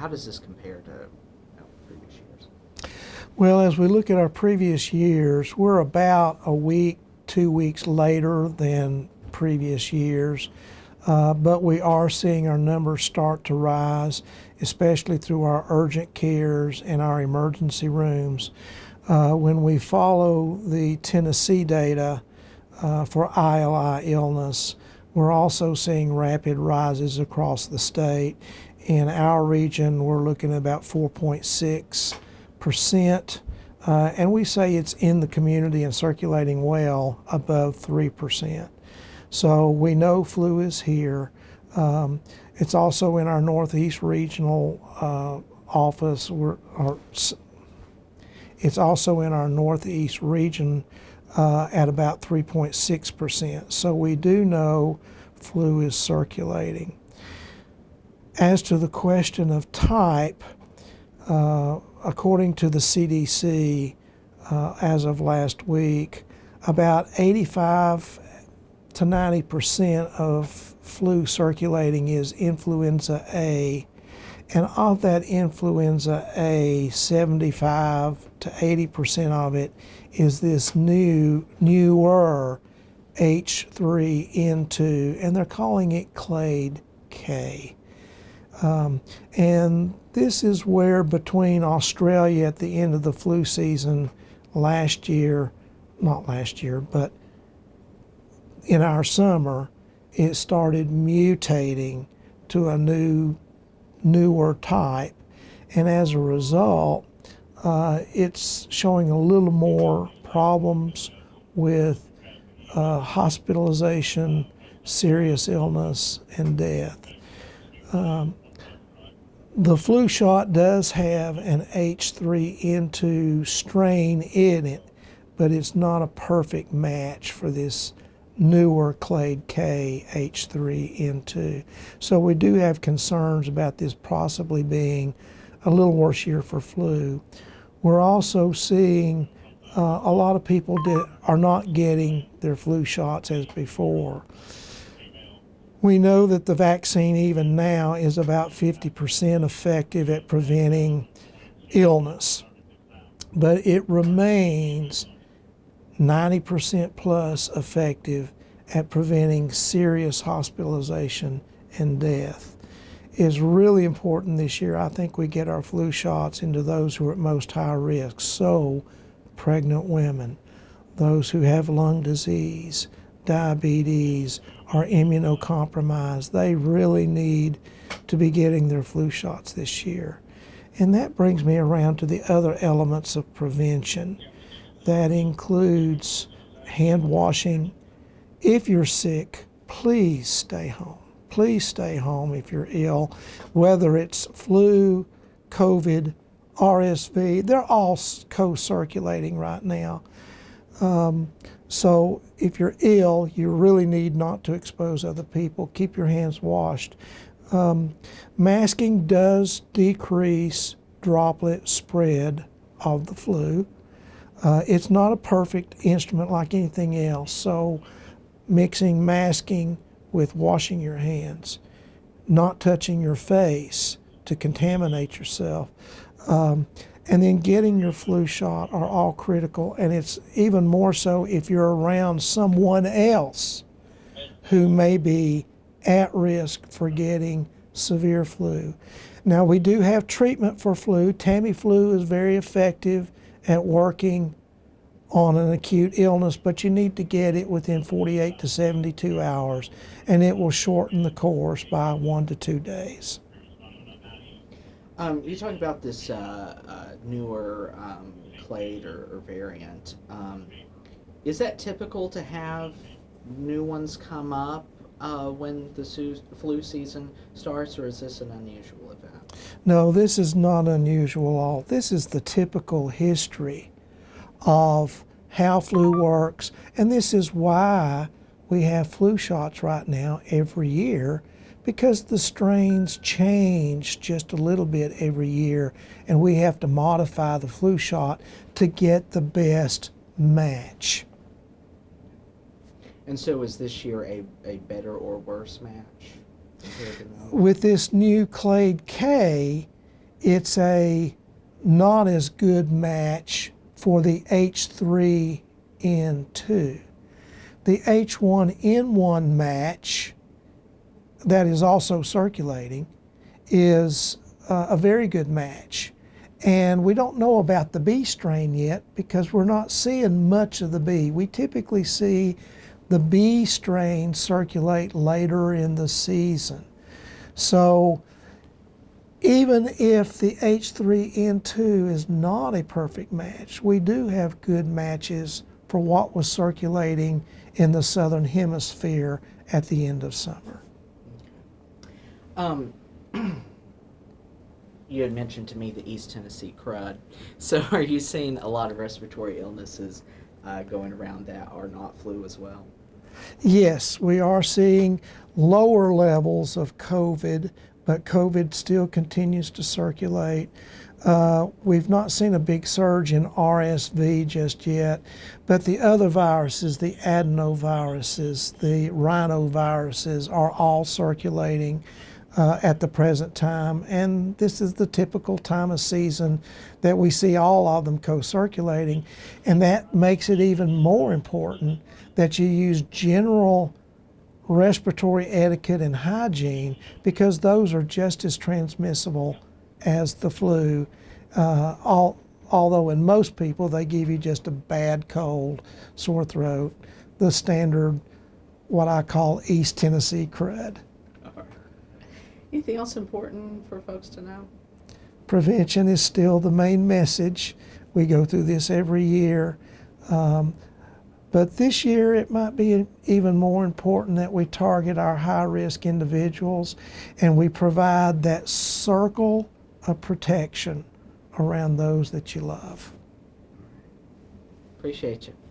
How does this compare to previous years? Well, as we look at our previous years, we're about a week, 2 weeks later than previous years. But we are seeing our numbers start to rise, especially through our urgent cares and our emergency rooms. When we follow the Tennessee data for ILI illness, we're also seeing rapid rises across the state. In our region, we're looking at about 4.6%, and we say it's in the community and circulating well above 3%. So we know flu is here. It's also in our Northeast Regional office. It's also in our Northeast region at about 3.6%. So we do know flu is circulating. As to the question of type, according to the CDC, as of last week, about 85 to 90% of flu circulating is influenza A, and of that influenza A, 75 to 80% of it is this newer H3N2, and they're calling it Clade K. And this is where, between Australia at the end of the flu season last year, not last year, but in our summer, it started mutating to a newer type, and as a result, it's showing a little more problems with hospitalization, serious illness, and death. The flu shot does have an H3N2 strain in it, but it's not a perfect match for this newer Clade K H3N2. So we do have concerns about this possibly being a little worse year for flu. We're also seeing a lot of people are not getting their flu shots as before. We know that the vaccine even now is about 50% effective at preventing illness, but it remains 90% plus effective at preventing serious hospitalization and death. It's really important this year, I think, we get our flu shots into those who are at most high risk. So pregnant women, those who have lung disease, diabetes, are immunocompromised, they really need to be getting their flu shots this year. And that brings me around to the other elements of prevention. That includes hand washing. If you're sick, please stay home. Please stay home if you're ill, whether it's flu, COVID, RSV, they're all co-circulating right now. So if you're ill, you really need not to expose other people. Keep your hands washed. Masking does decrease droplet spread of the flu. It's not a perfect instrument like anything else, so mixing masking with washing your hands, not touching your face to contaminate yourself, and then getting your flu shot are all critical, and it's even more so if you're around someone else who may be at risk for getting severe flu. Now, we do have treatment for flu. Tamiflu is very effective at working on an acute illness, but you need to get it within 48 to 72 hours, and it will shorten the course by 1 to 2 days. You talked about this newer clade or variant. Is that typical to have new ones come up when the flu season starts, or is this an unusual event? No, this is not unusual at all. This is the typical history of how flu works, and this is why we have flu shots right now every year, because the strains change just a little bit every year, and we have to modify the flu shot to get the best match. And so is this year a better or worse match? With this new Clade K, it's a not as good match for the H3N2. The H1N1 match that is also circulating is a very good match. And we don't know about the B strain yet because we're not seeing much of the B. We typically see the B strain circulate later in the season. So even if the H3N2 is not a perfect match, we do have good matches for what was circulating in the southern hemisphere at the end of summer. You had mentioned to me the East Tennessee crud. So are you seeing a lot of respiratory illnesses going around that are not flu as well? Yes, we are seeing lower levels of COVID, but COVID still continues to circulate. We've not seen a big surge in RSV just yet, but the other viruses, the adenoviruses, the rhinoviruses, are all circulating at the present time, and this is the typical time of season that we see all of them co-circulating, and that makes it even more important that you use general respiratory etiquette and hygiene, because those are just as transmissible as the flu, although in most people they give you just a bad cold, sore throat, the standard what I call East Tennessee crud. Anything else important for folks to know? Prevention is still the main message. We go through this every year. But this year it might be even more important that we target our high-risk individuals and we provide that circle of protection around those that you love. Appreciate you.